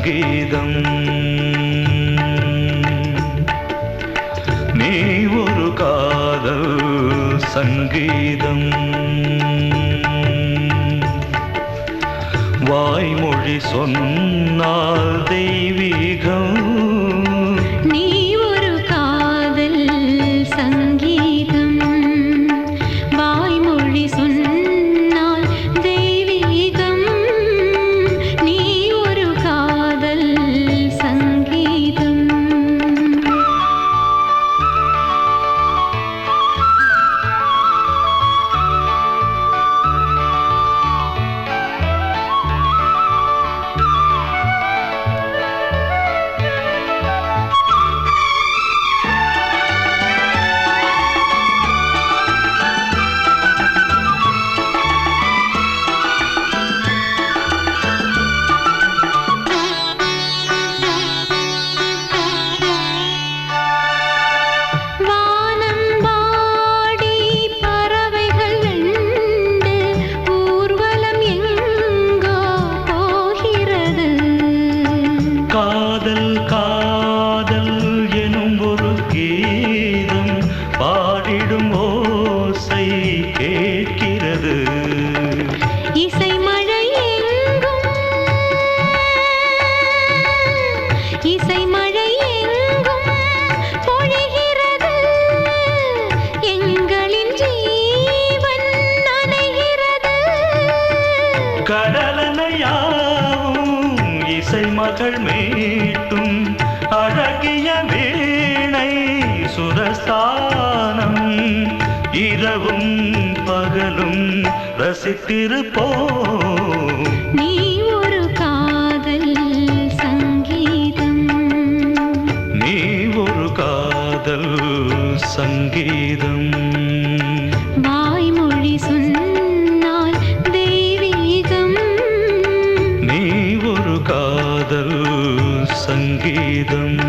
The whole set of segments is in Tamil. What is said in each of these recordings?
சங்கீதம். நீ ஒரு காதல் சங்கீதம். வாய்மொழி சொன்னால் தெய்வீகம். நீ ஒரு காதல் சங்கீதம். வாய்மொழி சொன்னால் தெய்வீகம். நீ ஒரு காதல் சங்கீதம். காதல் காதல் எனும் ஒரு கீதம் பாடிடும் ஓசை கேட்கிறது. இசை மழை எங்கும் இசை மழை எங்கும் பொழிகிறது. எங்களின் ஜீவன் நனைகிறது. கடலனையாவும் இசை மகள் மீட்டும் அழகிய வீணை சுரஸ்தானம். இரவும் பகலும் ரசித்திருப்போம். நீ ஒரு காதல் சங்கீதம். நீ ஒரு காதல் சங்கீதம். வாய்மொழி சொன்னால் தெய்வீகம். நீ ஒரு காதல் சங்கீதம்.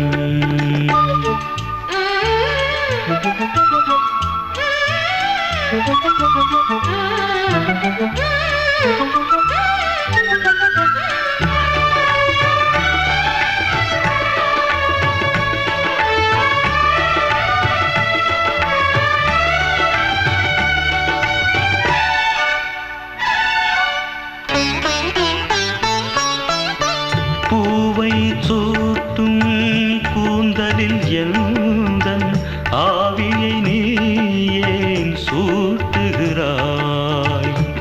பூவை சூட்டும் கூந்தலில் எந்தன் ஆவியை நீ ஏன் சூட்டுகிறாய்?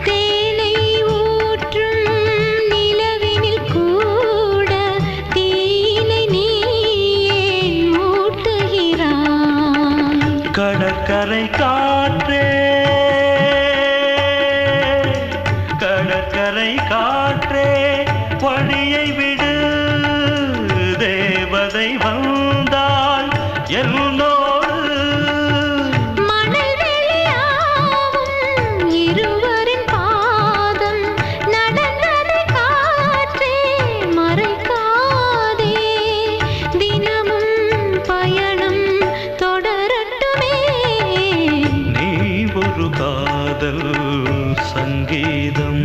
தேனை ஊற்றும் நிலவினில் கூட தீனை நீ ஏன் மூட்டுகிறாய்? கடற்கரை காற்றே கடற்கரை காற்றே வழியை விடு. தேவதை வந்தால் என்னோடு மணல் வெளியாகும் இருவரின் பாதம் நடந்ததை காற்றே மறைக்காதே. தினமும் பயணம் தொடரட்டுமே. நீ ஒரு காதல் சங்கீதம்.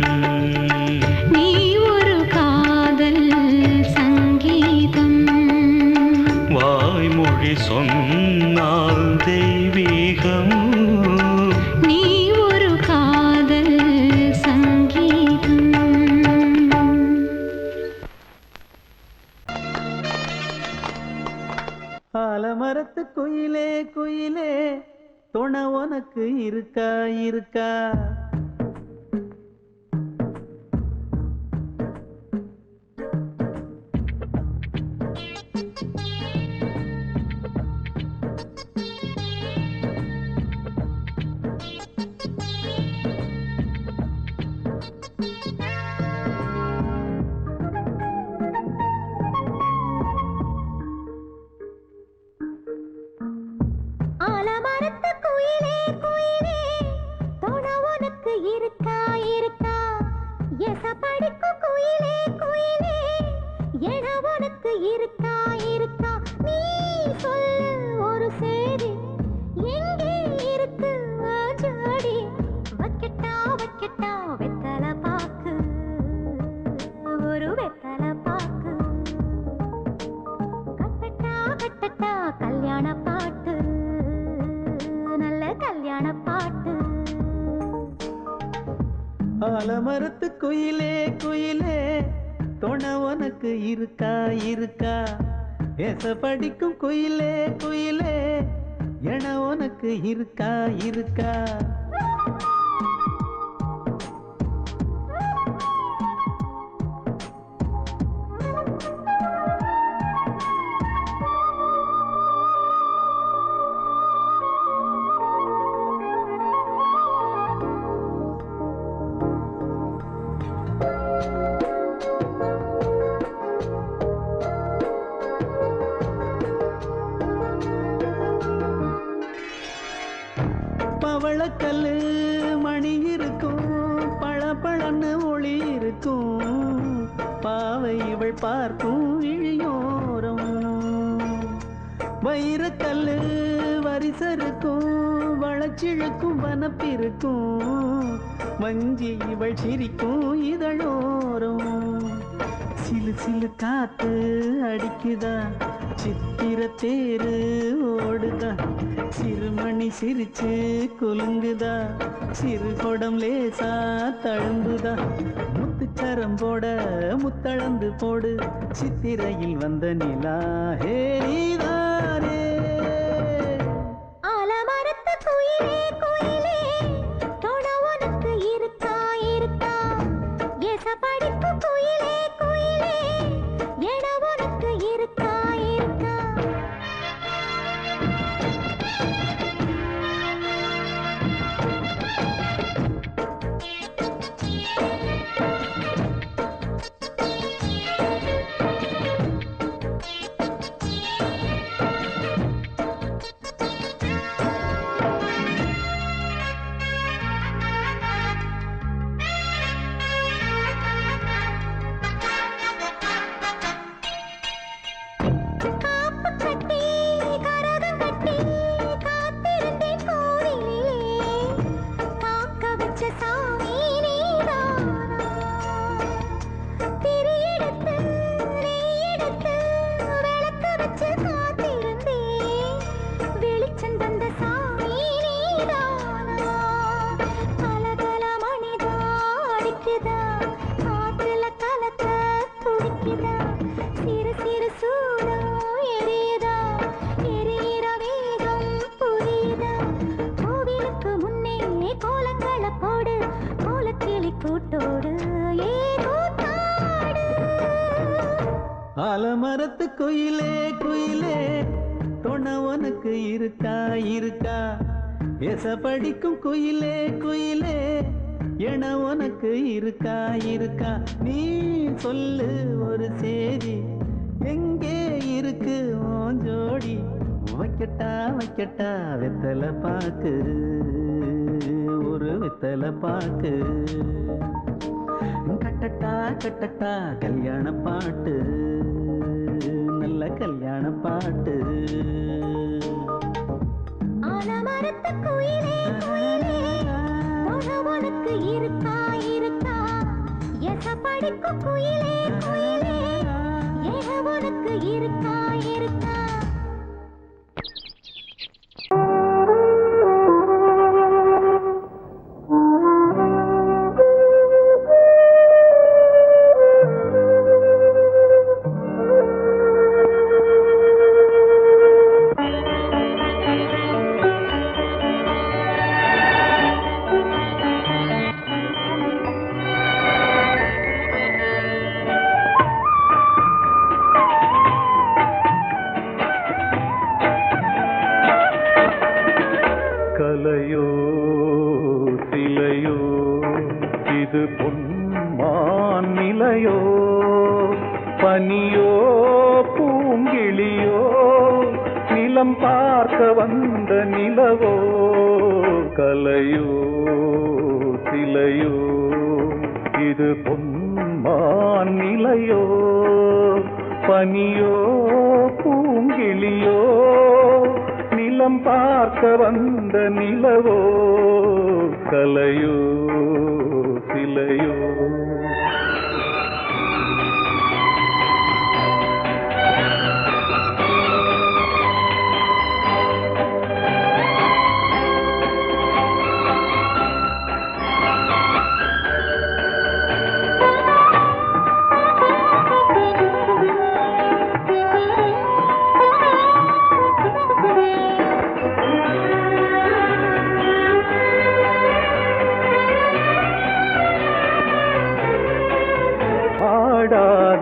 நீ ஒரு காதல் சங்கீதம். வாய்மொழி சொன்னால் தெய்வீகம். நீ ஒரு காதல் சங்கீதம். ஆலமரத்து குயிலே குயிலே துணை உனக்கு இருக்கா இருக்கா? ஆலமரத்து குயிலே குயிலே துணை உனக்கு இருக்கா இருக்கா? எசப்படிக்கு குயிலே குயிலே என உனக்கு இருக்கா இருக்கா? நீ சொல்லு ஒரு சேதி எங்கே இருக்கு ஜாடி? வைக்கட்டா வைக்கட்டா வெத்தலை பாக்கு ஒரு வெத்தலை பாக்கு. ஆலமரத்து குயிலே குயிலே துணை உனக்கு இருக்கா இருக்கா ஏச படிக்கும் குயிலே குயிலே என உனக்கு இருக்கா இருக்கா பவளக்கல்லு மணி இருக்கும் பளபளன்னு ஒளி இருக்கும் பாவை இவள் பார்க்கும் இழியோரம் வைரக்கல்லு வரிசருக்கும் வளச்சிழுக்கும் வனப்பிருக்கும் வஞ்சி இவள் சிரிக்கும் இதழோரம் சிலு சிலு காத்து அடிக்குதா சித்திர தேரு ஓடுதா சிறுமணி சிரிச்சு குலுங்குதா சிறு கொடம் லேசா தழும்புதா முத்துச்சரம் போட முத்தளந்து போடு சித்திரையில் வந்த நிலா ஹே நீதானே ஆலமரத்து குயிலே குயிலே துணை உனக்கு இருக்கா இருக்கா ஏச படிக்கும் குயிலே குயிலே என உனக்கு இருக்கா இருக்கா காப்பு கட்டி கரகம் கட்டி காத்திருந்தேன் கோவிலிலே காக்க வச்ச சாமி நீதானா திரியெடுத்து நெய்யெடுத்து விளக்கு வச்சு காத்திருந்தேன் வெளிச்சம் தந்த சாமி நீதானா கலகல மணிதா அடிக்குதா காத்துல கலக்க துடிக்குதா சிறு சிறு சூடம் எரியுதா எரியிற வேகம் புரியுதா கோவிலுக்கு முன்னே கோலங்களை போடு கோலக்கிளி கூட்டோடு ஏ கூத்தாடு ஆலமரத்து குயிலே குயிலே துணை உனக்கு இருக்கா இருக்கா ஏச படிக்கும் குயிலே குயிலே என உனக்கு இருக்கா இருக்கா நீ சொல்லு ஒரு சேதி எங்கே இருக்கு உன் ஜோடி வைக்கட்டா வைக்கட்டா வெத்தலை பாக்கு ஒரு வெத்தலை பாக்கு கட்டட்டா கட்டட்டா கல்யாண பாட்டு நல்ல கல்யாண பாட்டு ஆலமரத்து குயிலே குயிலே துணை உனக்கு இருக்கா இருக்கா ஏச படிக்கும் குயிலே குயிலே என உனக்கு இருக்கா இருக்கா கலையோ சிலையோ இது பொன்மான் நிலையோ பனியோ பூங்கிளியோ நிலம் பார்க்க வந்த நிலவோ கலையோ சிலையோ இது பொன்மான் நிலையோ பனியோ பூங்கிளியோ நிலம் பார்க்க வந்த நிலவோ கலையோ சிலையோ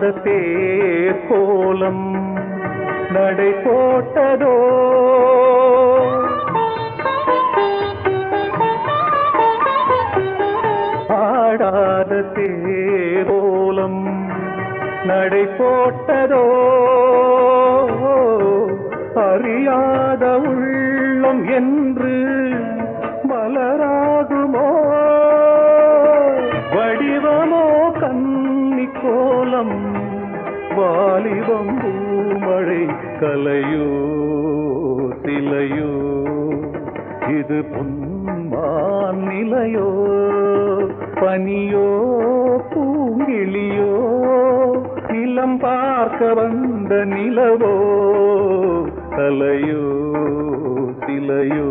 ஆடாத தேர் கோலம் நடை போட்டதோ ஆடாத தேரோலம் நடை போட்டதோ அறியாத உள்ளம் என்று மலராகுமோ வடிவமோ கன்னி கோலம் வாலிபம் பூமழை கலையோ சிலையோ இது பொன்மான் நிலையோ பனியோ பூங்கிளியோ நிலம் பார்க்க வந்த நிலவோ கலையோ சிலையோ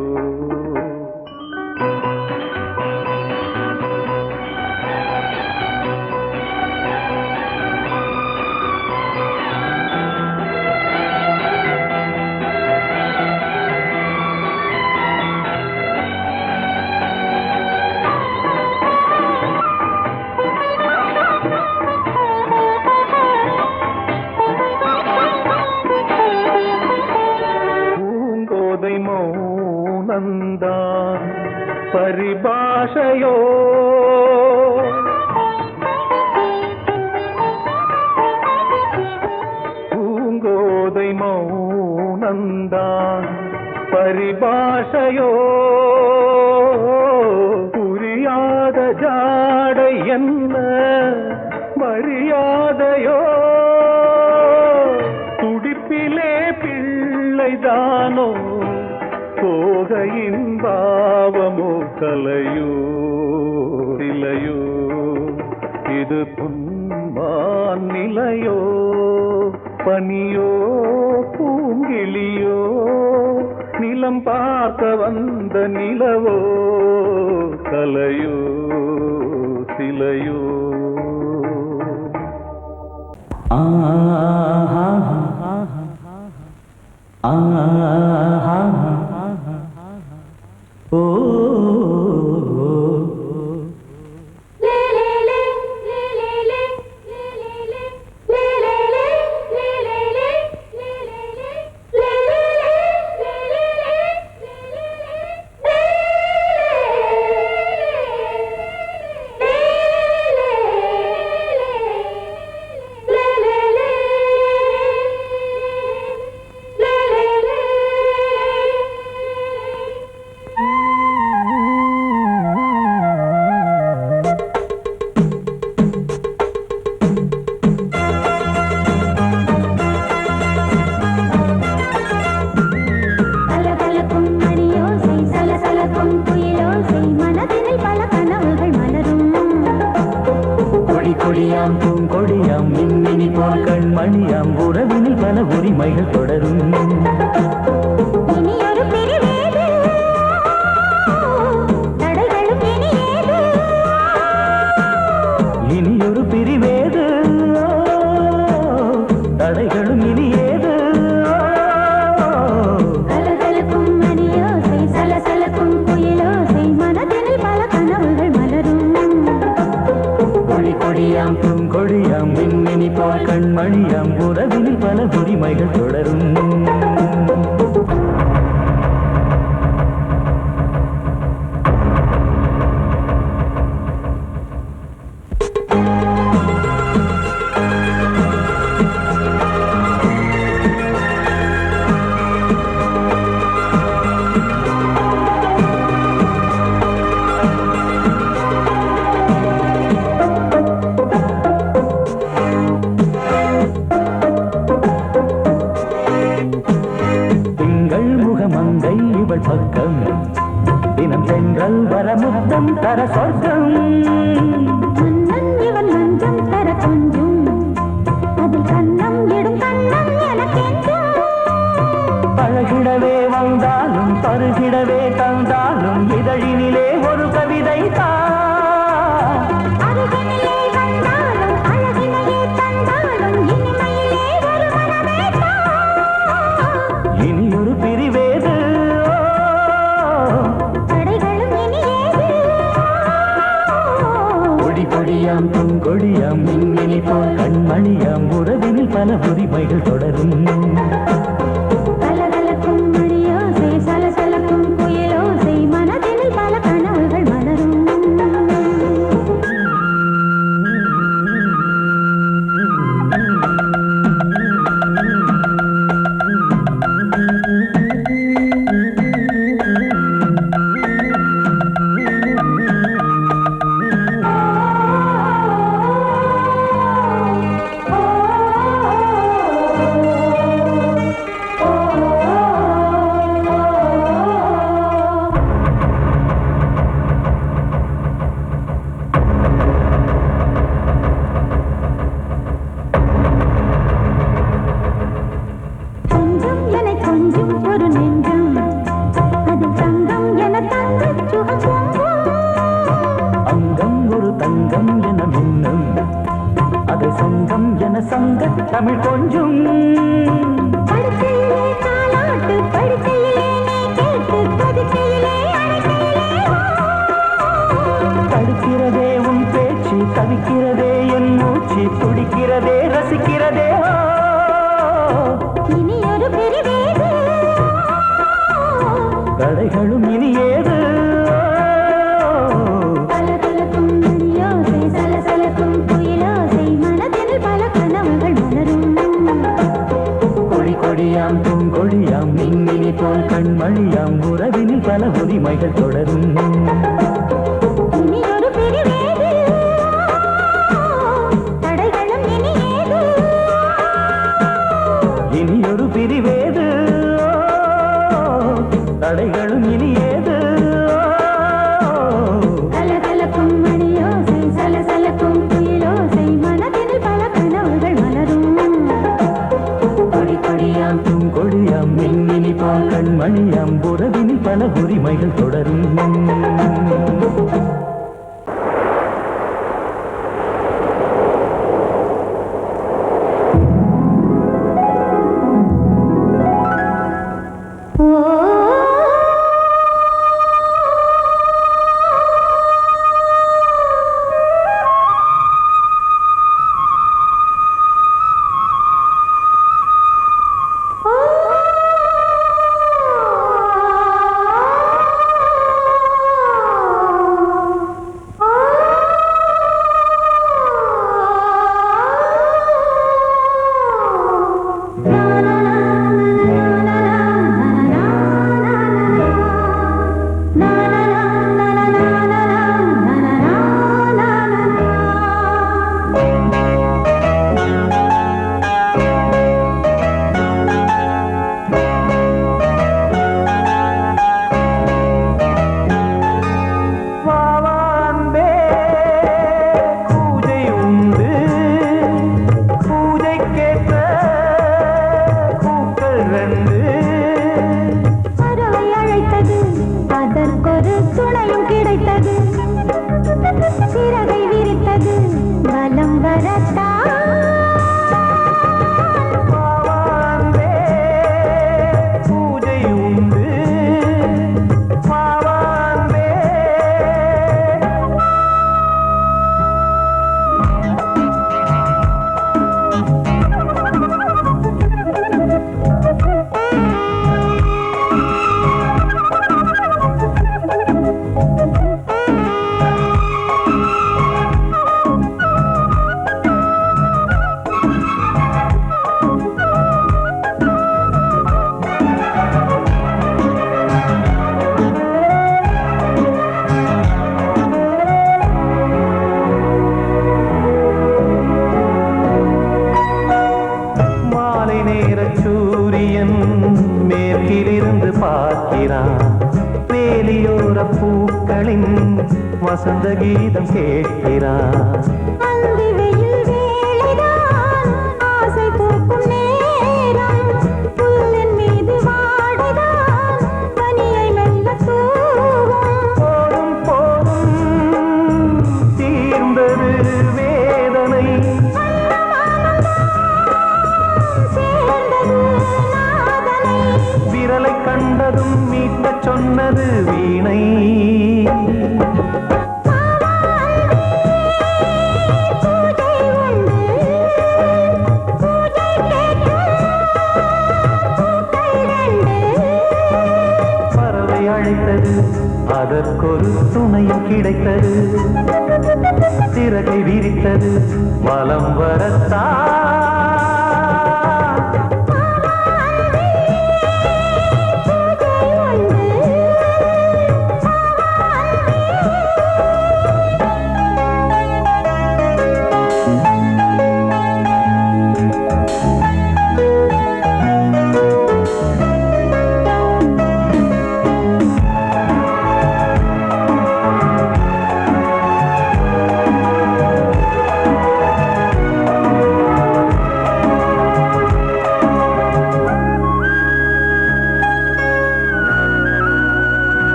மௌனந்தான் பரிபாஷையோ பூங்கோதை மௌனந்தான் பரிபாஷையோ புரியாத ஜாடை என்ன மரியாதையோ துடிப்பிலே பிள்ளைதானோ போகையின் பாவமோ கலையோ இலையோ இது பொன்மான் நிலையோ பனியோ பூங்கிளியோ நிலம் பார்க்க வந்த நிலவோ கலையோ சிலையோ ஓ கொடியாம் பூங்கொடியாம் மின்மினி போல் கண்மணியாம் உறவினில் பல உரிமைகள் தொடரும் இனியொரு பிரிவேது தடைகளும் இனியேது கொடியாம் பூங்கொடியாம் மின்மினி போல் கண்மணியாம் உறவினில் பல உரிமைகள் தொடரும் பக்கம் தினம் சென்றல் வரமுத்தம் தர சொர்க்கம் இவன் மஞ்சம் தர கொஞ்சம் அதில் கண்ணம் இடும் கண்ணம் எனக்கென்றும் பழகிடவே வந்தாலும் பருகிடவே தந்தாலும் இதழினிலே ஒரு கவிதை அருகினிலே வந்தாலும் அழகினையே தந்தாலும் இனிமையிலே ஒரு மனமே இனியொரு பிரிவேது கொடியாம் பூங்கொடியாம் மின்மினி போல் கண்மணியாம் பல உரிமைகள் தொடரும். கலகலக்கும் மணியோசை சலசலக்கும் புயலோசை மனதில் பல கனவுகள் மலரும். தமிழ் கொஞ்சம் படுக்கையிலே தாலாட்டு படுக்கையிலே நீ கேட்டு கொதிக்கையிலே தடுக்கிறதே உன் பேச்சு தவிக்கிறதே என் மூச்சு துடிக்கிறதே ரசிக்கிறதே இனி ஒரு பிரிவேது கடைகளும் இனி ஏது கலகலக்கும் மணியோசை சலசலக்கும் புயலோசை மனதில் பல கனவுகள் மலரும். கொடி கொடியாம் பூங்கொடியாம் மின்மினி போல் கண்மணியாம் உறவினில் பல உரிமைகள் தொடரும். இனி ஒரு பிரிவேது தடைகளும் இனி ஏது இனி ஒரு பிரிவேது தடைகளும் இனி ஏது கலகலக்கும் மணியோசை சலசலக்கும் புயலோசை மனதில் பல கனவுகள் மலரும். கொடி கொடியாம் பூங்கொடியாம் மின்மினி போல் கண்மணியாம் உறவினில் பல உரிமைகள் தொடரும். சிறகை விரித்தது வலம் வரத்தா பூஜை உண்டு பாவான்பே சூரியன் மேற்கிலிருந்து பார்க்கிறான் வேலியோர பூக்களின் வசந்த கீதம் கேட்கிறான் அந்தி வெயில் வேளைதான் ஆசை பூக்கும் நேரம் புல்லின் மீது வாடைதான் பனியை மெல்ல தூவும் போதும் போதும் தீர்ந்தது வேதனை விரலை கண்டதும் மீட்டச் சொன்னது வீணை பூஜை உண்டு பூஜை அழைத்தது அதற்கொரு துணையும் கிடைத்தது சிறகை விரித்தது வலம் வரத்தான்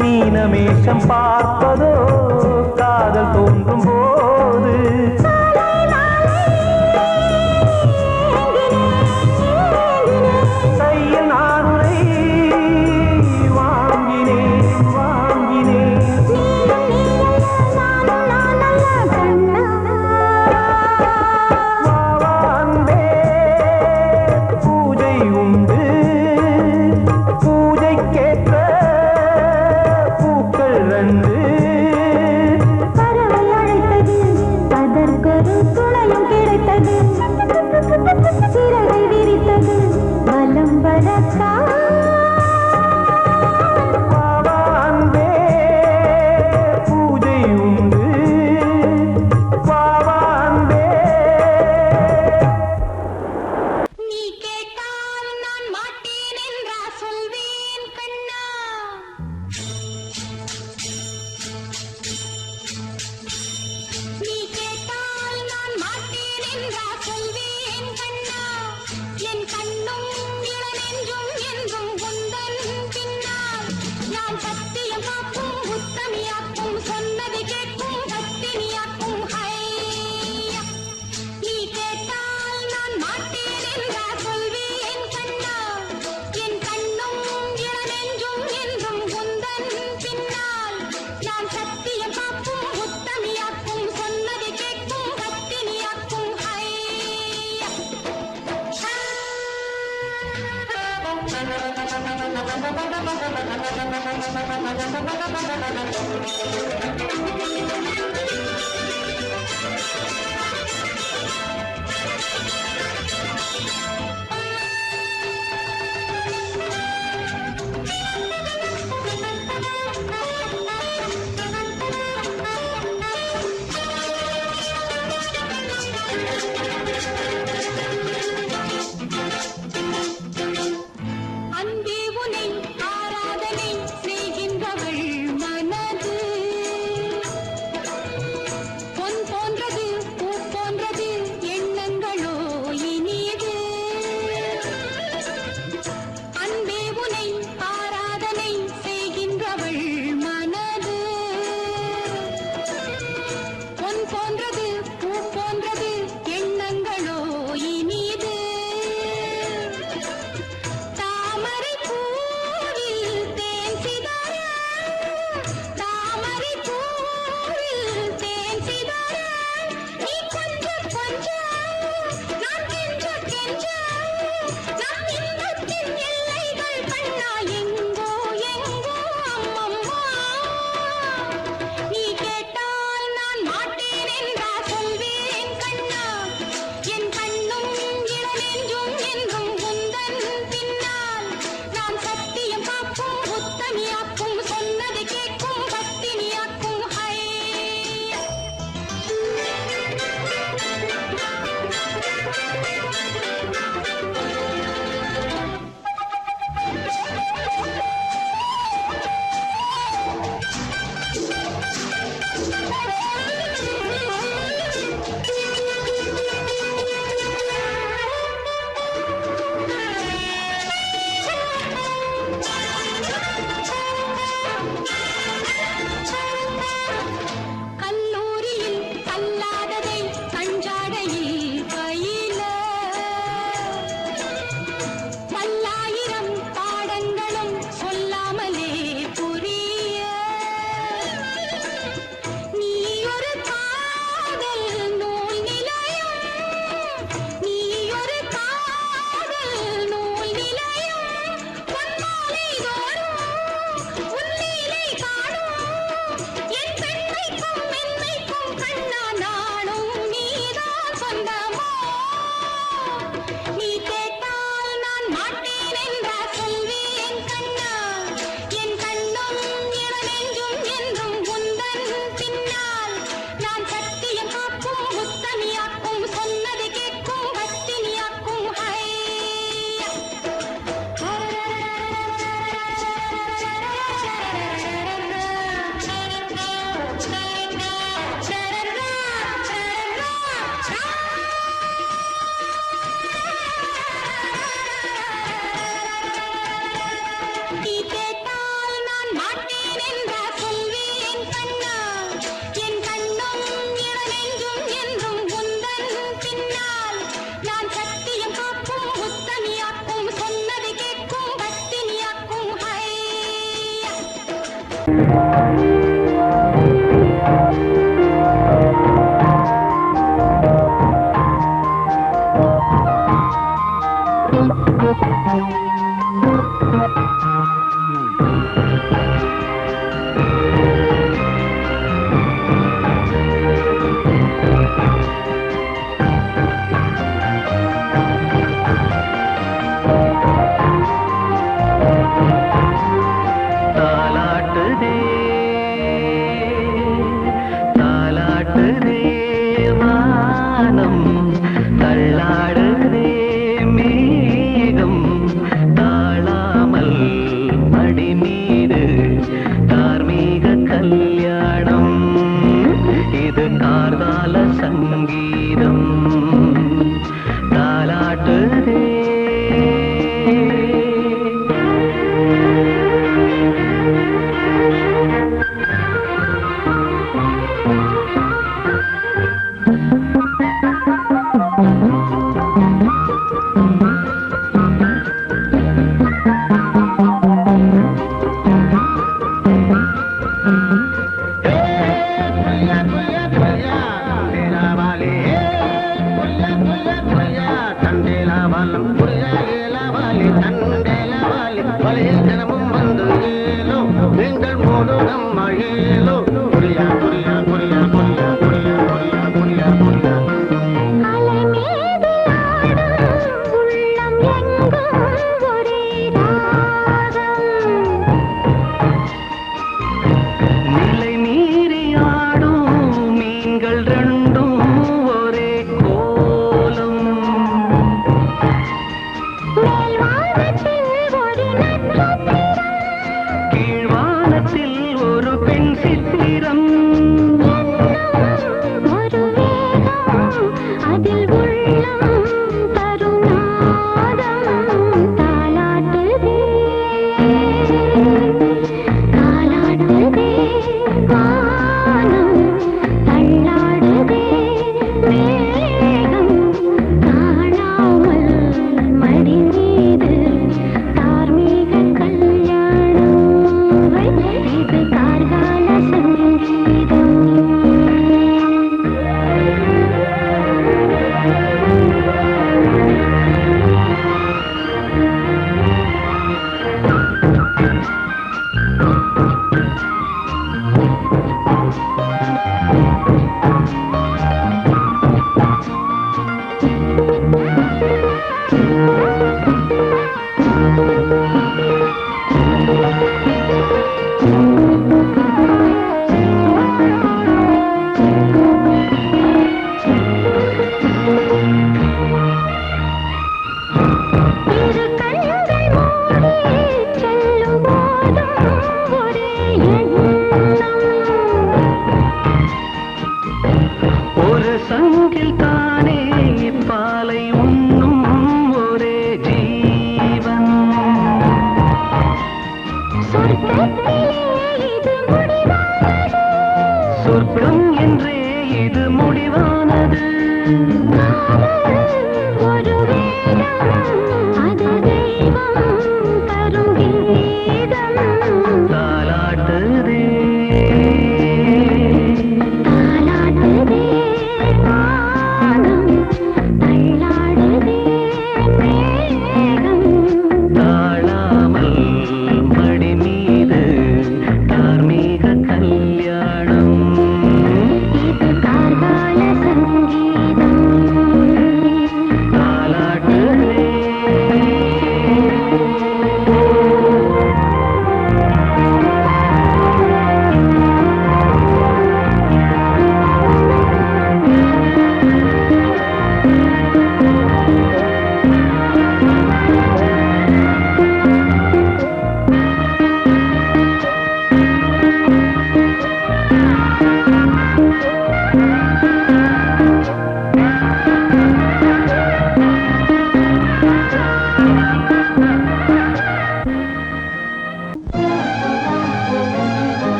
மீனமேஷம் பார்ப்பதோ காதல் தோன்றும் போது கையில் நானுரை வாங்கினேன் வாவான்பே பூஜை உண்டு பூஜைக்கேற்ற பறவை அழைத்தது அதற்கொரு துணையும் கிடைத்தது சிறகை விரித்தது வலம் வரத்தான் பூஜை உண்டு வாவான்பே நீ கேட்டால் நான் மாட்டேன் என்றா சொல்வேன் கண்ணா நீ கேட்டால் நான் மாட்டேன் என்றா சொல்வேன் கண்ணா என் கண்ணும் இளநெஞ்சும் என்றும் உந்தன் பின்னால் நான் சத்தியம் காக்கும் உத்தமியாக்கும் சொன்னது கேட்கும் பத்தினியாக்கும் ஹையா நீ கேட்டால் நான் மாட்டேன் என்றா சொல்வேன் கண்ணா என் கண்ணும் இளநெஞ்சும் என்றும் உந்தன் பின்னால் நான் சத்தியம் காக்கும் உத்தமியாக்கும் சொன்னது கேட்கும் பத்தினியாக்கும் ஹையா அன்பே உனை ஆராதனை செய்கின்றவள் மனது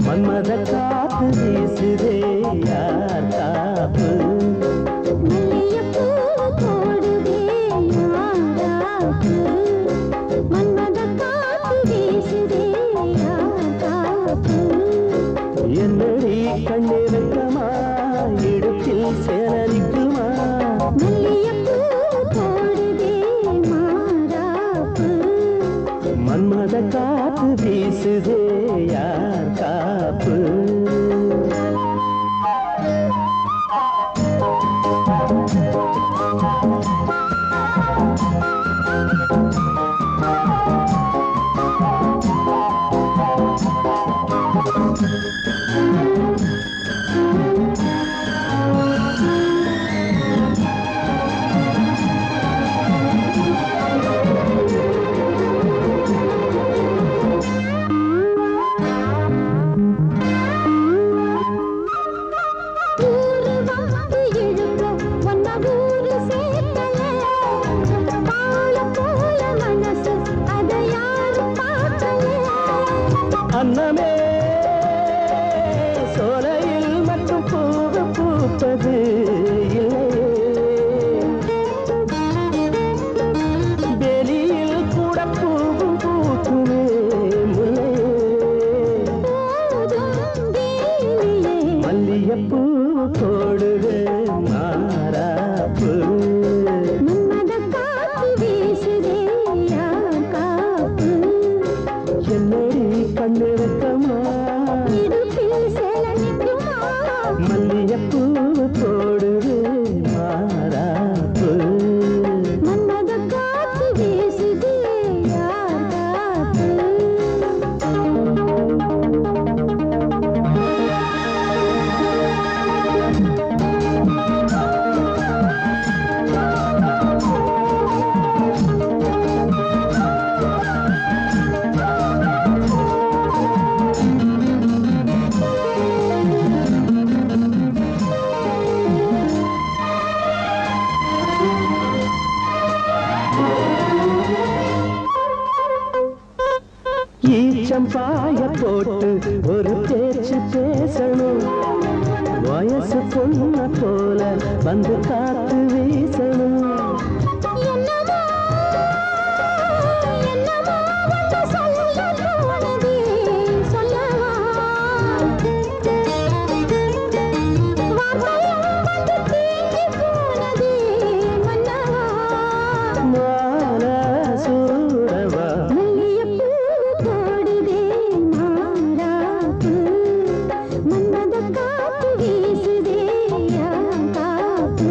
மன்மத காத்து வீசுதே யார் காப்பு மல்லிகைப்பூ போடுதே யாராப்பு மன்மத காத்து வீசுதே யாராப்பு என்னடி கண்ணிருக்கமா இடுப்பில் சேலரிக்குமா மல்லிகைப்பூ போடுதே மாறாப்பு மன்மத காத்து வீசுதே யார் காப்பு ஊரு வந்து இழுக்க ஒன்ன ஊரு சேர்க்கல பால போல மனசு அதை யாரும் பார்க்கல அன்னமே சோலையில் மட்டும் பூவு பூப்பது வெளியில் கூட பூவும் பூக்குமே மல்லிகைப்பூ போடுவே மாறாப்பு மன்மத காத்து வீசுதே யார் காப்பு என்னடி கண்ணிருக்கமா இடுப்பில் சேல நிற்குமா மல்லிகைப்பூ போடுவே மாறாப்பு மன்மத காத்து வீசுதே யார் காப்பு ஈச்சம் பாய போட்டு ஒரு பேச்சு பேசணும் வயசு பொண்ண போல வந்து காத்து வீசணும் என்னமோ என்னமோ வந்து சொல்ல தோணுதே சொல்லவா வார்த்தையும் வந்து தீங்கி போனதே மன்னவா மான சூரவா மல்லிகைப்பூ போடுதே மாறாப்பு மன்மத காத்து வீசுதே யார் காப்பு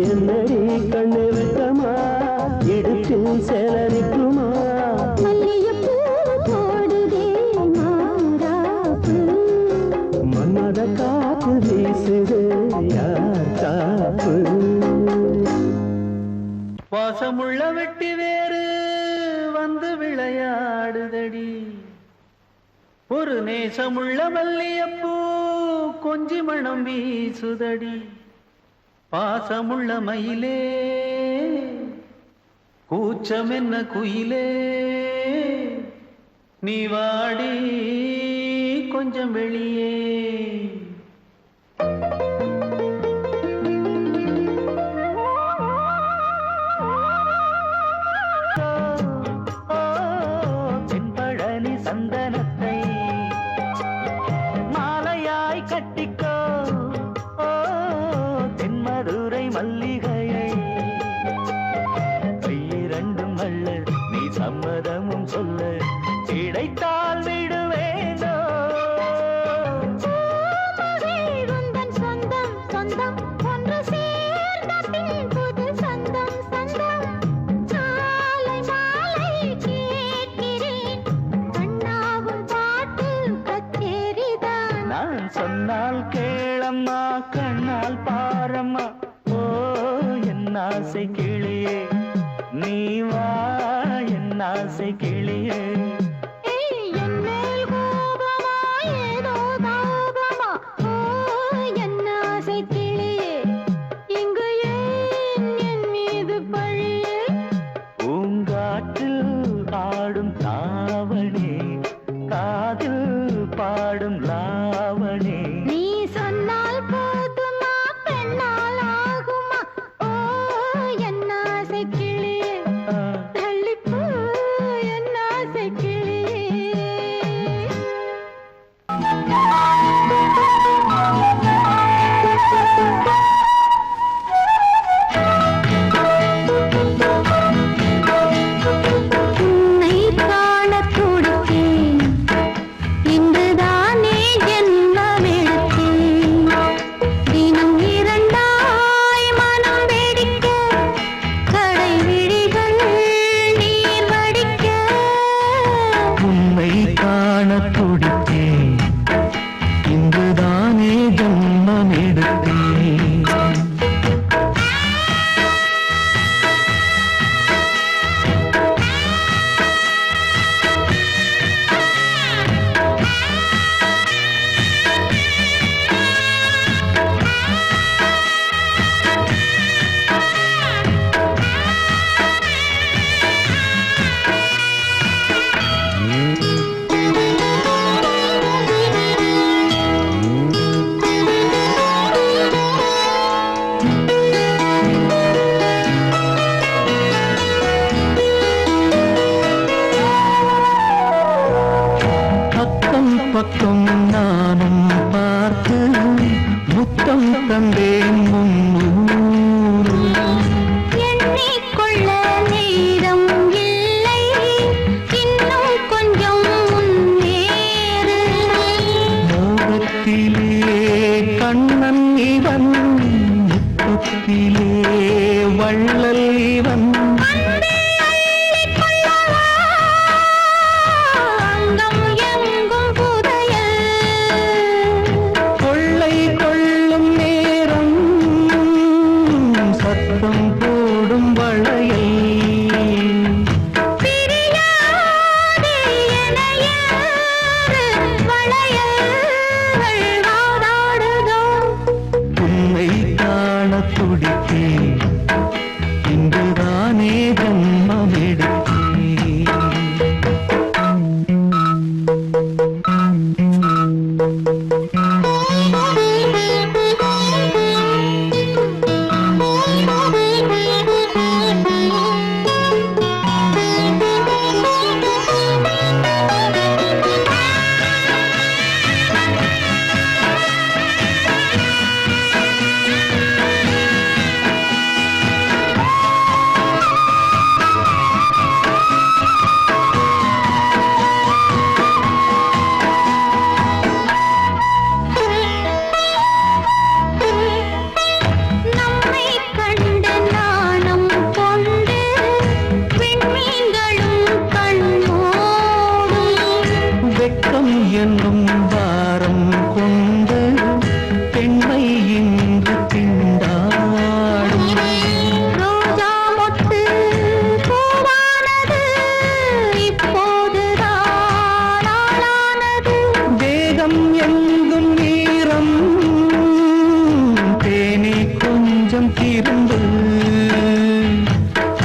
என்னடி கண்ணிருக்கமா இடுப்பில் சேலரிக்குமா மல்லிகைப்பூ போடுதே மாறாப்பு மன்மத காத்து வீசுது யார் காப்பு வாசமுள்ள வெட்டி வேறு வந்து விளையாடுதடி ஒரு நேசமுள்ள மல்லியப்பூ கொஞ்சி மணம் வீசுதடி பாசமுள்ள மயிலே கூச்சம் என்ன குயிலே நீ வாடி கொஞ்சம் வெளியே தென்பழனி சந்தனத்தை மாலையாய் கட்டிக்கோ தென்மதுரை மல்லிகையை கையிரண்டும் அள்ள நீ சம்மதமும் சொல்ல கிடைத்தால் விடுவேனோ உந்தன் சொந்தம் சொந்தம் ஒன்று சேர்ந்த பின் புது சொந்தம் சொந்தம் மாலை மாலை கேட்கிறேன் கண்ணாவும் பாட்டு கச்சேரிதான் நான் சொன்னால் கேளம்மா கண்ணால் பாரம்மா ஓ என் ஆசை கிளியே நீ வா என் ஆசை கிளியே என் மேல் கோபமா ஏதோ தாபமா ஓ என் ஆசை கிளியே இங்கு ஏன் என் மீது பழியே பூங்காற்றில் ஆடும் தாவணி காதில் பாடும் என்னும் பாரம் கொண்டு பெண்மை இன்று திண்டாடும். ரோஜா மொட்டு பூவானது இப்போதுதான் ஆளானது. வேகம் எங்கும் நீரம் தேனி கொஞ்சம் திரும்பு.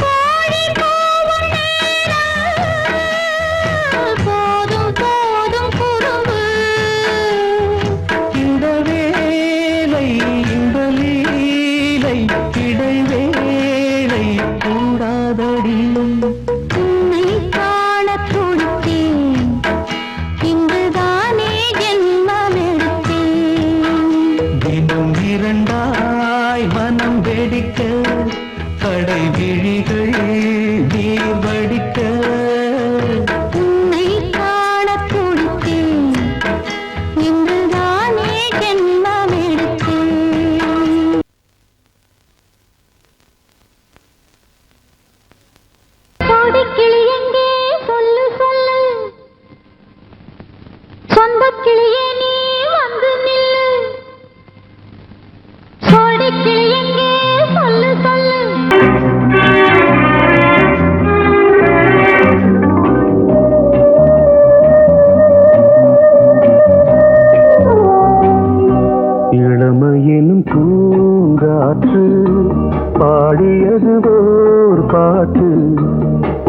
கோழி கூவும் நேரம் போதும் போதும் குறும்பு. இந்த வேலை இந்த லீலை இடைவேளை கூடாதடியும். உன்னை காணத் துடித்தேன், இங்குதானே ஜென்மமெடுத்தேன். தினம் இரண்டாய் மனம் வெடிக்க கடை விழிகள் நீர் வடிக்க. உன்னை காணத் துடித்தேன், இங்குதானே ஜென்மமெடுத்தேன். கோடிக்கிளி எங்கே சொல்லு சொல்லு, சொந்தக் கிளியே நீ வந்து நில்லு. கோடிக்கிளி எங்கே சொல்லு சொல்லு. இளமையினும் பூங்காற்று பாடியது ஓர் பாட்டு.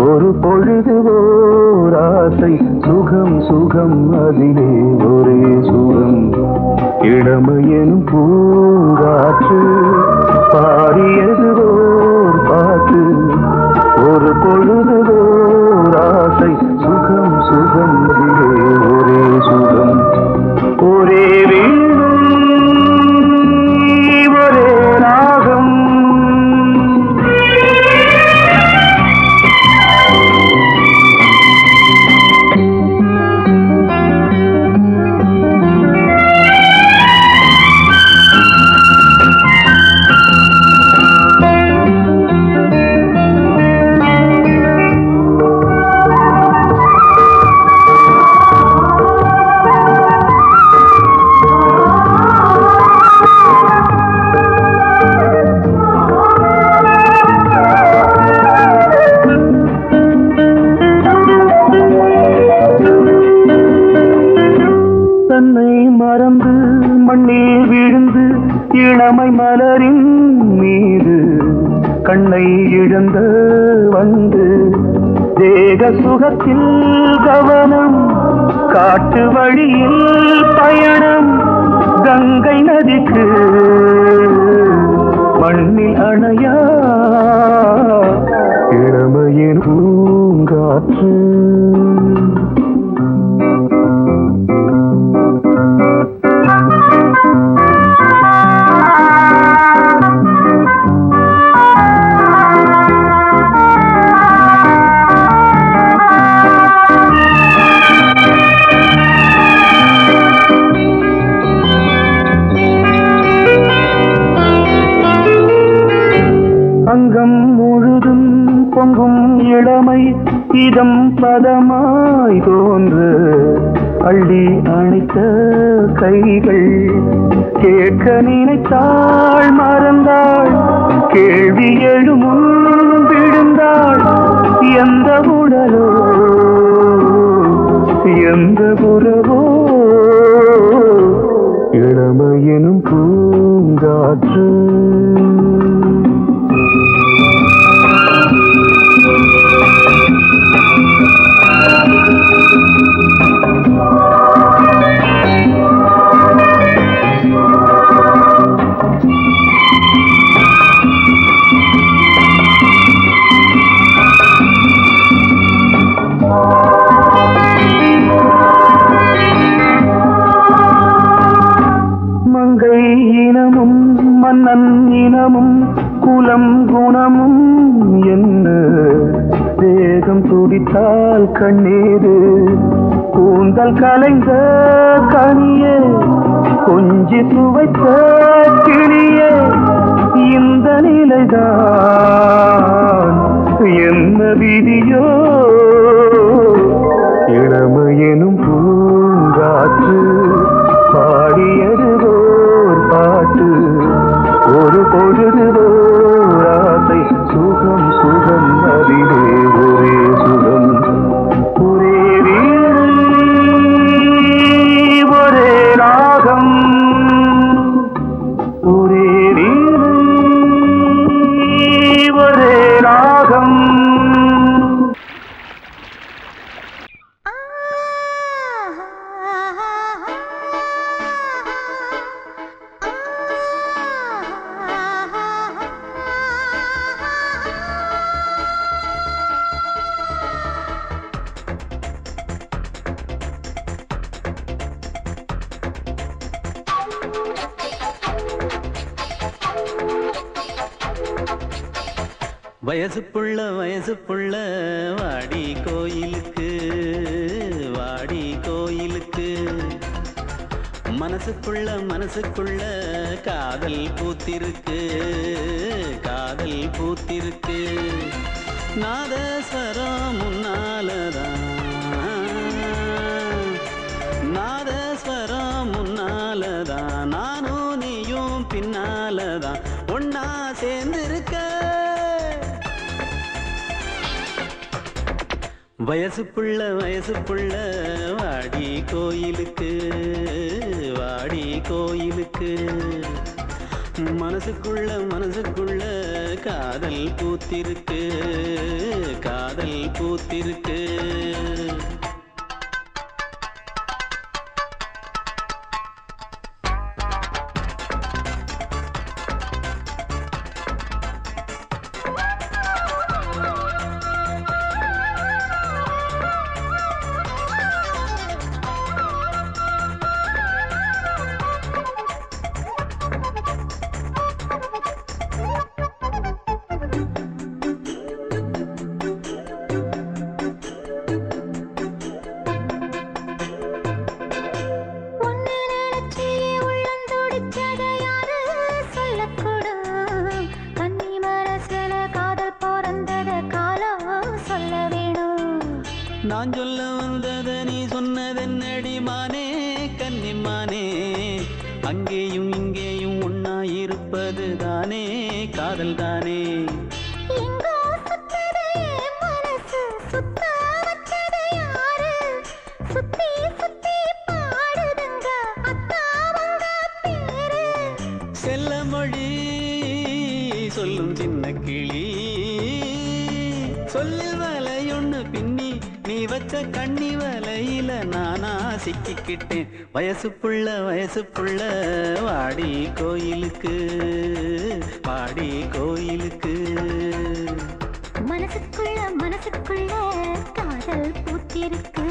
ஒரு பொழுது ஓர் ஆசை சுகம் சுகம் அதிலே ஒரே சுகம். இளமையினும் பூங்காற்று பாடியது ஓர் பாட்டு. ஒரு பொழுது ஓர் ஆசை சுகம் சுகம் அதிலே ஒரே சுகம். ஒரே வீடும் ஒரே ராகம். தன்னை மறந்து மண்ணில் விழுந்து இளமை மலரின் மீது கண்ணை இழந்த வந்து தேக சுகத்தில் கவனம். காட்டு வழியில் பயணம் கங்கை நதிக்கு மண்ணில் அணையா இளமையின் பூங்காற்று. அங்கம் முழுதும் பொங்கும் இளமை இதம் பதமாய் தோன்று அள்ளி அணைத்த கைகள் கேட்க நினைத்தாள் மறந்தாள். கேள்வி எழுமுன் விழுந்தாள். எந்த உடலோ எந்த புறவோ இளமையெனும் பூங்காற்று. மங்கை இனமும் மன்னன் இனமும் குலம் குணமும் என்ன வேகம் துடித்தால் கண்ணீரு கூந்தல் கலைந்த கனியே கொஞ்சி சுவைத்த கிளியே இந்த நிலைதான் என்ன விதியோ இளமையெனும் பூங்காற்று. வயசு புள்ள வாடி கோயிலுக்கு மனசுக்குள்ள காதல் பூத்திருக்கு நாதஸ்வரம் முன்னாலதான் நானும் நீயும் பின்னாலதான் ஒன்னா சேர்ந்திருக்க வயசு புள்ள வாடி கோயிலுக்கு மனசுக்குள்ள காதல் பூத்திருக்கு நான் சொல்ல வந்தத நீ சொன்னதென்னடி மானே கன்னிமானே அங்கேயும் இங்கேயும் ஒன்னா இருப்பது தானே காதல் தானே செல்ல மொழி சொல்லும் சின்ன கிளி சொல்லில் வலையொன்னு பின்னி நீ வச்ச கண்ணி வலையில நானா சிக்கிக்கிட்டேன் வயசு புள்ள வாடி கோயிலுக்கு மனசுக்குள்ள காதல் பூத்திருக்கு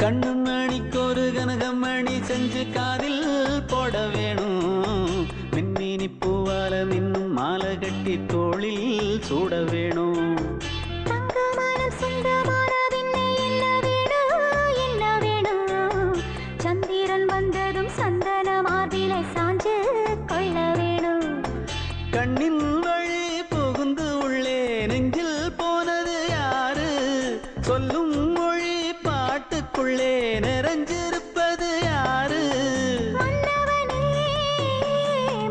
கண்ணு மணிக்கு ஒரு கனகமணி செஞ்சு காதில் போட வேணும் மின்மினி பூவால மின்னும் மாலை கட்டி தோளில் சூட வேணும் சந்திரன் வந்ததும் சந்தன மார்பிலை சாஞ்சு கொள்ள வேணும் கண்ணின் வழி புகுந்து உள்ளே நெஞ்சில் போனது யாரு சொல்லும் மொழி பாட்டுக்குள்ளே நிறைஞ்சிருப்பது யாரு மன்னவனே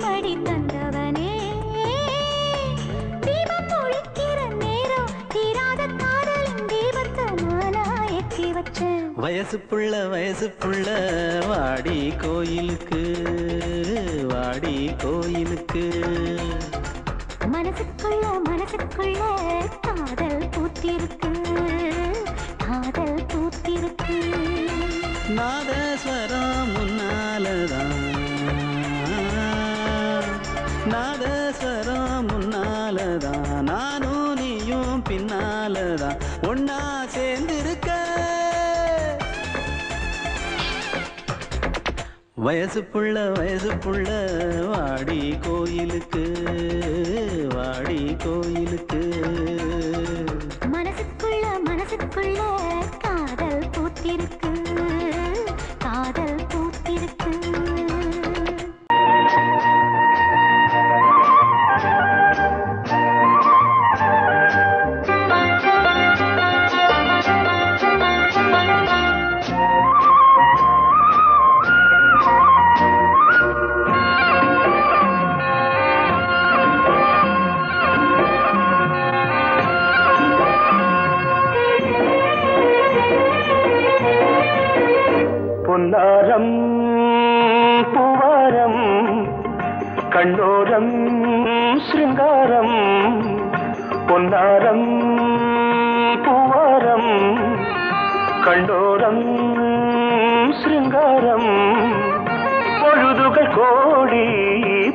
மடி தந்தவனே தீபம் ஒழிக்கிற நேரம் தீராத காதலின் தீபத்தை நானா ஏற்றி வச்சேன் வயசு புள்ள வாடி கோயிலுக்கு மனசுக்குள்ள காதல் பூத்திருக்கு நாதஸ்வரம் முன்னாலதான் நானும் நீயும் பின்னாலதான் ஒன்னா சேர்ந்திருக்க வயசு புள்ள வாடி கோயிலுக்கு மனசுக்குள்ள காதல் பூத்திருக்கு பொன்னாரம் கண்ணோரம் சிருங்காரம் பொன்னாரம் பூவாரம் கண்டோரம் சிருங்காரம் பொழுதுகள் கோடி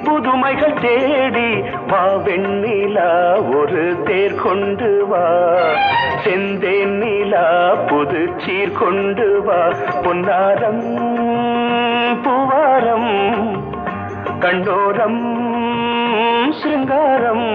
புதுமைகள் தேடி வா வெண்ணிலா ஒரு தேர் கொண்டு வா செந்தேன் நிலா புது சீர் கொண்டு வா பொன்னாரம் பூவாரம் கண்டோரம் சிருங்காரம்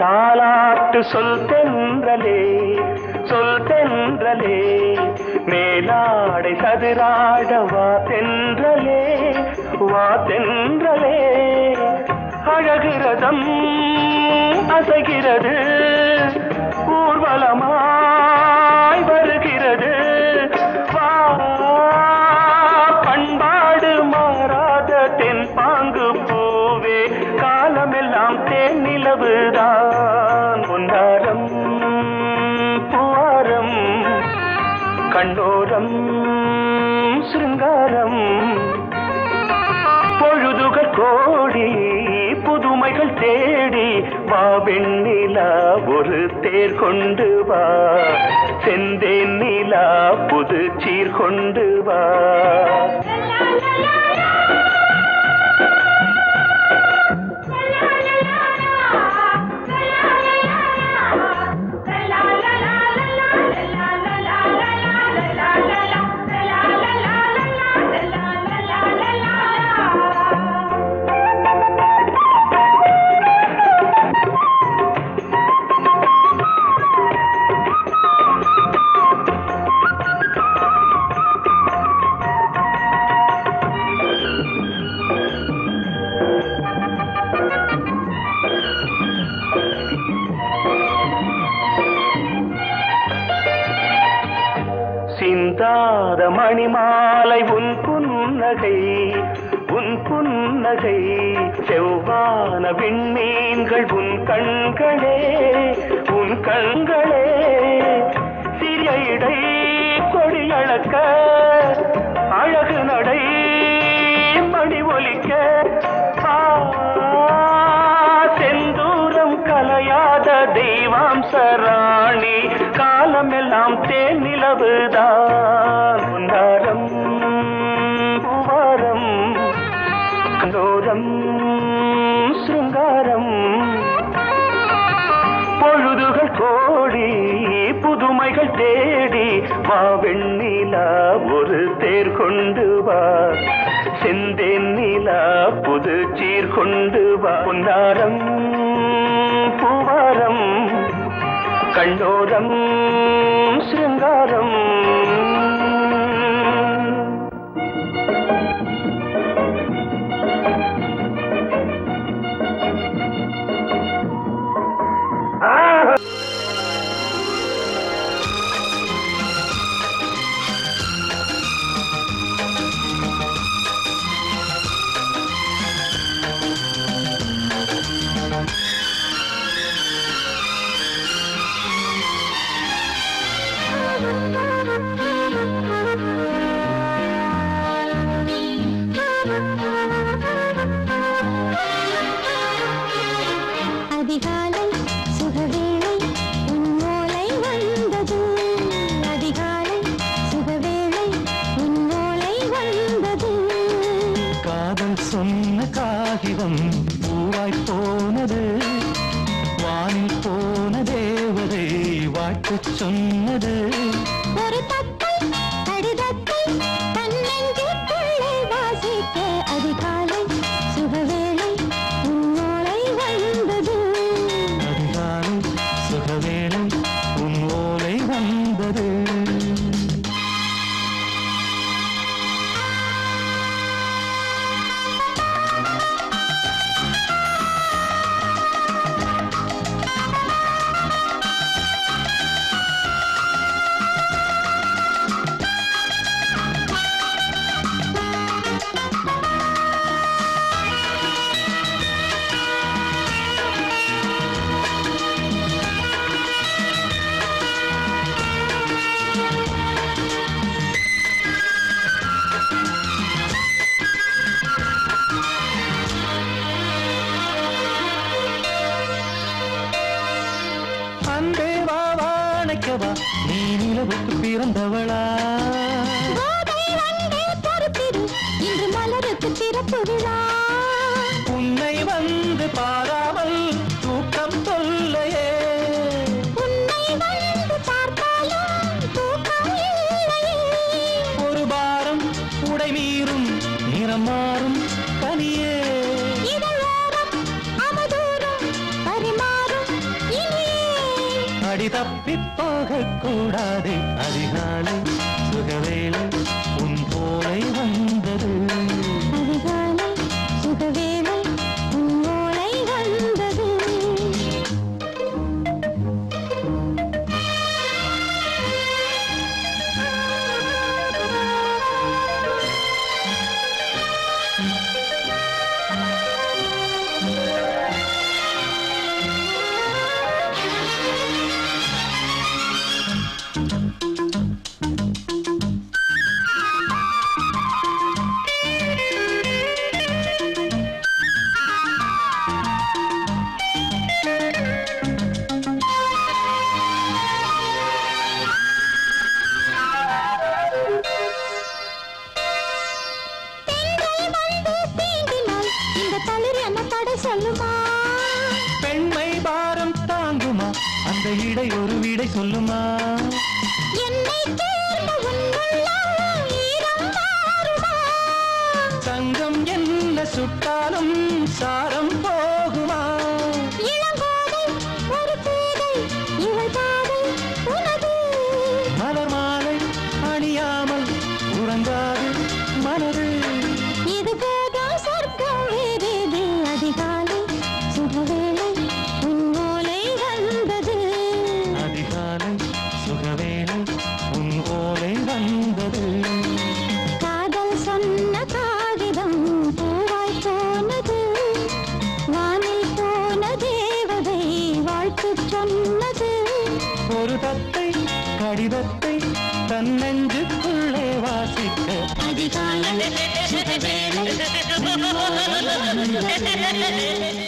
தாலாட்டு சொல் தென்றலே மேலாடை சதுராட வா தென்றலே அழகிறதம் அசைகிறது ஊர்வலமாய் வருகிறது வா பண்பாடு மாறாத தென் பாங்கு பூவே காலமெல்லாம் தேன் நிலவுதான் பொன்னாரம் பூவாரம் கண்டோரம் சிருங்காரம் பொழுதுகள் கோடி புதுமைகள் தேடி வா வெண்ணிலா ஒரு தேர் கொண்டு வா செந்தேன் நிலா புது சீர் கொண்டு வா சிந்தாத மணிமாலை உன் புன்னகை செவ்வான விண்மீன்கள் உன் கண்களே சிறிய இடை கொடியளக்க அழகு நடை மணி ஒலிக்க செந்தூரம் கலையாத தெய்வாம்சராணி காலமெல்லாம் தேன் நிலவுதான் பொன்னாரம் பூவாரம் கண்டோரம் சிருங்காரம் பொழுதுகள் கோடி புதுமைகள் தேடி வா வெண்ணிலா ஒரு தேர் கொண்டு வா செந்தேன் நிலா புது சீர் கொண்டு வா பொன்னாரம் பூவாரம் கண்டோரம் சிருங்காரம் பிறந்தவளா கோதை வந்தே பொறுப்பிரு இன்று மலருக்கு திறப்பு விழா உன்னை வந்து பாராமல் தூக்கம் தொல்லையே உன்னை வந்து பார்த்தாலும் தூக்கம் இல்லையே ஒரு பாரம் உடை மீறும் நிறம் மாறும் தனியே இதழோரம் அவதூறம் பரிமாறும் இனியே அடி தப்பி போகக் கூடாது அதிகாலை சுகவேளை உன் போலை வந்தது அதிகாலை சுகவேளை உன்னோலை வந்தது சொல்லுமா பெண்மை பாரம் தாங்குமா அந்த இடை ஒரு விடை சொல்லுமா என்னை தேர்ந்த உன்னுள்ளம் ஈரம் மாறுமா தங்கம் என்ன சுட்டாலும் சாரம் போகுமா இளங்கோதை ஒரு பேதை இவள் பாதை உனது மலர் மாலை அணியாமல் உறங்காது மனது இது போதும் சொர்க்கம் வேறேது அதிகாலை சுகவேளை உன்னோலை வந்தது அதிகாலை சுகவேளை உன் ஓலை வந்தது காதல் சொன்ன காகிதம் பூவாய் போனது வானில் போன தேவதை வாழ்த்து சொன்னது ஒரு தத்தை கடிதத்தை தன் நெஞ்சுக்குள்ளே வாசிக்க அதிகாலை சுகவேளை உன்னோலை வந்தது